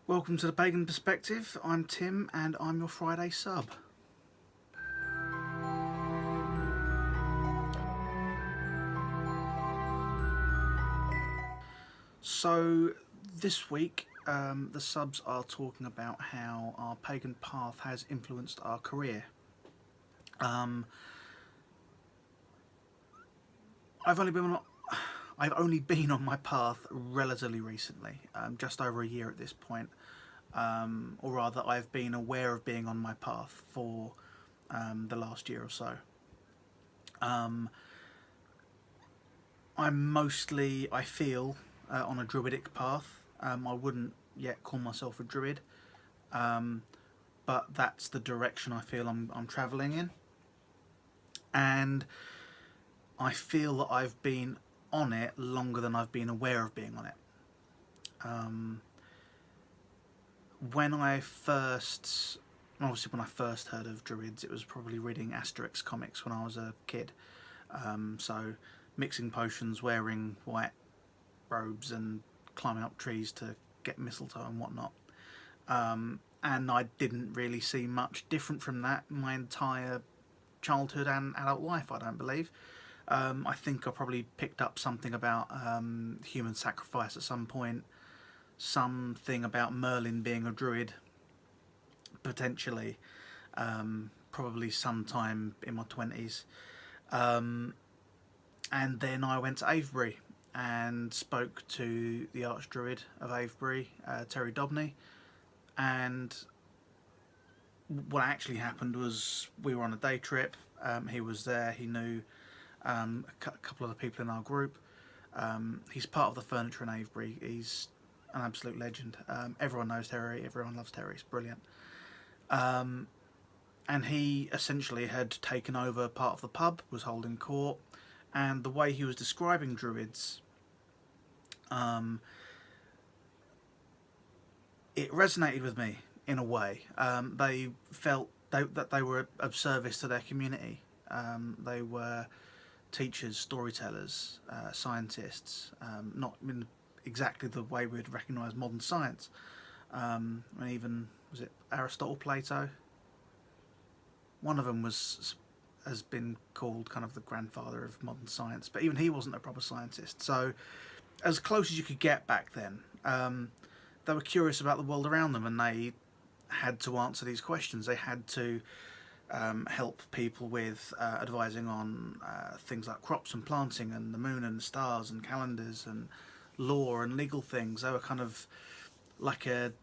Welcome to the Pagan Perspective. I'm Tim and I'm your Friday sub. So this week the subs are talking about how our pagan path has influenced our career. I've only been on I've only been on my path relatively recently, just over a year at this point, or rather, I've been aware of being on my path for the last year or so. I'm mostly, I feel, on a druidic path. I wouldn't yet call myself a druid, but that's the direction I feel I'm travelling in. And I feel that I've been on it longer than I've been aware of being on it. When I first, obviously when I first heard of druids, it was probably reading Asterix comics when I was a kid. So mixing potions, wearing white robes and climbing up trees to get mistletoe and whatnot. And I didn't really see much different from that my entire childhood and adult life, I don't believe. I think I probably picked up something about human sacrifice at some point, something about Merlin being a druid, potentially, probably sometime in my 20s. And then I went to Avebury and spoke to the Archdruid of Avebury, Terry Dobney, and what actually happened was we were on a day trip. He was there. He knew a couple of the people in our group. He's part of the furniture in Avebury. He's an absolute legend. Everyone knows Terry. Everyone loves Terry. He's brilliant. And he essentially had taken over part of the pub, was holding court, and the way he was describing druids, it resonated with me in a way. They felt that they were of service to their community. They were teachers, storytellers, scientists, not in exactly the way we'd recognise modern science. And even, was it Aristotle, Plato? One of them has been called kind of the grandfather of modern science, but even he wasn't a proper scientist. So, as close as you could get back then, they were curious about the world around them, and they had to answer these questions. They had to help people with advising on things like crops and planting and the moon and the stars and calendars and law and legal things. They were kind of like a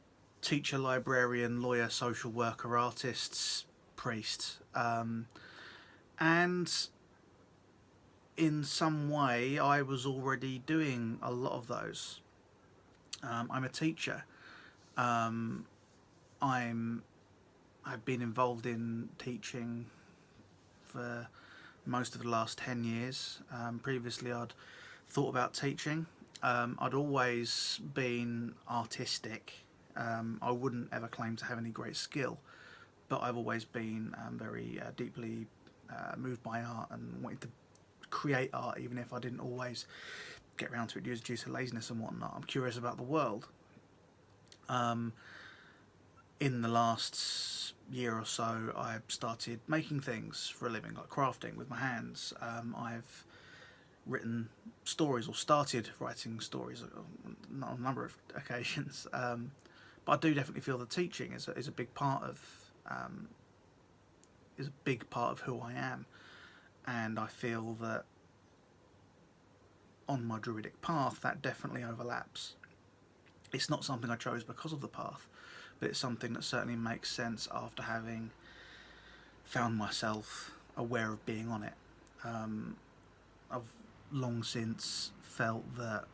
teacher, librarian, lawyer, social worker, artist, priest. And in some way, I was already doing a lot of those. I'm a teacher. I've been involved in teaching for most of the last 10 years. Previously, I'd thought about teaching. I'd always been artistic. I wouldn't ever claim to have any great skill, but I've always been very deeply moved by art and wanted to create art, even if I didn't always get around to it due to laziness and whatnot. I'm curious about the world. In the last year or so, I started making things for a living, like crafting with my hands. I've written stories, or started writing stories on a number of occasions. But I do definitely feel that teaching is a big part of who I am, and I feel that on my druidic path that definitely overlaps. It's not something I chose because of the path, but it's something that certainly makes sense after having found myself aware of being on it. I've long since felt that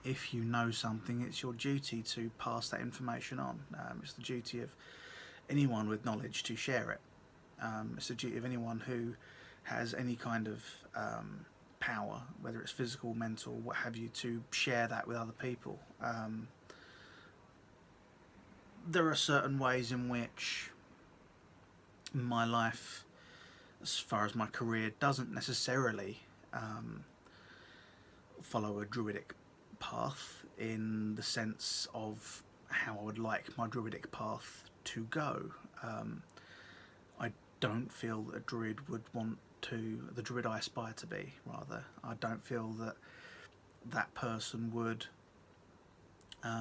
if you know something, it's your duty to pass that information on. It's the duty of anyone with knowledge to share it. It's the duty of anyone who has any kind of power, whether it's physical, mental, what have you, to share that with other people. There are certain ways in which my life, as far as my career, doesn't necessarily follow a druidic path, in the sense of how I would like my druidic path to go. I don't feel that a druid would want to, the druid I aspire to be, rather, I don't feel that that person would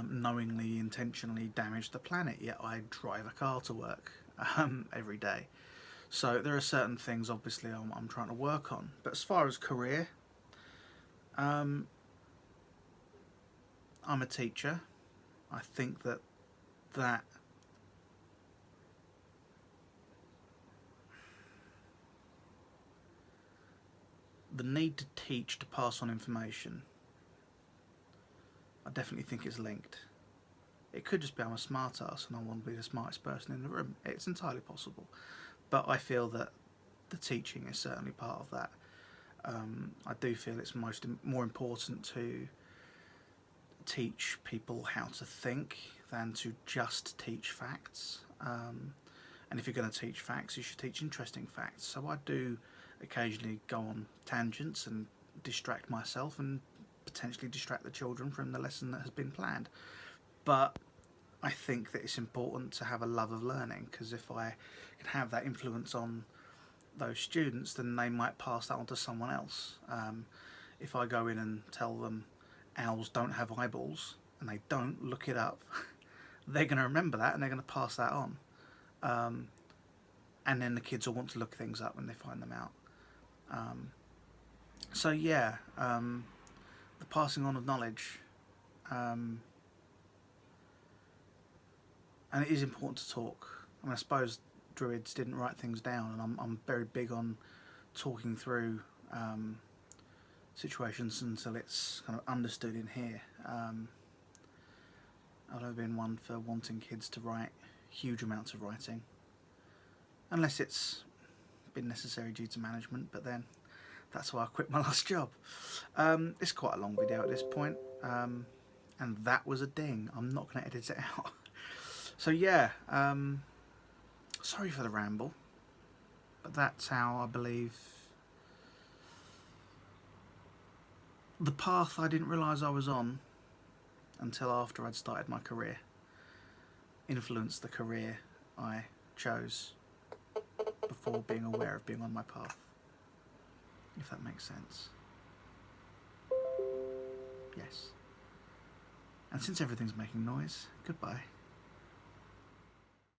knowingly, intentionally damage the planet, yet I drive a car to work every day. So there are certain things, obviously, I'm trying to work on. But as far as career, I'm a teacher. I think that the need to teach to pass on information, I definitely think it's linked. It could just be I'm a smart ass and I want to be the smartest person in the room. It's entirely possible. But I feel that the teaching is certainly part of that. I do feel it's more important to teach people how to think than to just teach facts. And if you're going to teach facts, you should teach interesting facts. So I do occasionally go on tangents and distract myself and potentially distract the children from the lesson that has been planned. But I think that it's important to have a love of learning, because if I can have that influence on those students, then they might pass that on to someone else. If I go in and tell them owls don't have eyeballs and they don't, look it up, they're going to remember that and they're going to pass that on. And then the kids will want to look things up when they find them out. So yeah, the passing on of knowledge, and it is important to talk. I mean, I suppose druids didn't write things down, and I'm very big on talking through situations until it's kind of understood in here. I've never been one for wanting kids to write huge amounts of writing, unless it's been necessary due to management, but then that's why I quit my last job. It's quite a long video at this point, and that was a ding. I'm not going to edit it out. So yeah, sorry for the ramble, but that's how I believe the path I didn't realise I was on until after I'd started my career influenced the career I chose before being aware of being on my path, if that makes sense. Yes. And since everything's making noise, goodbye.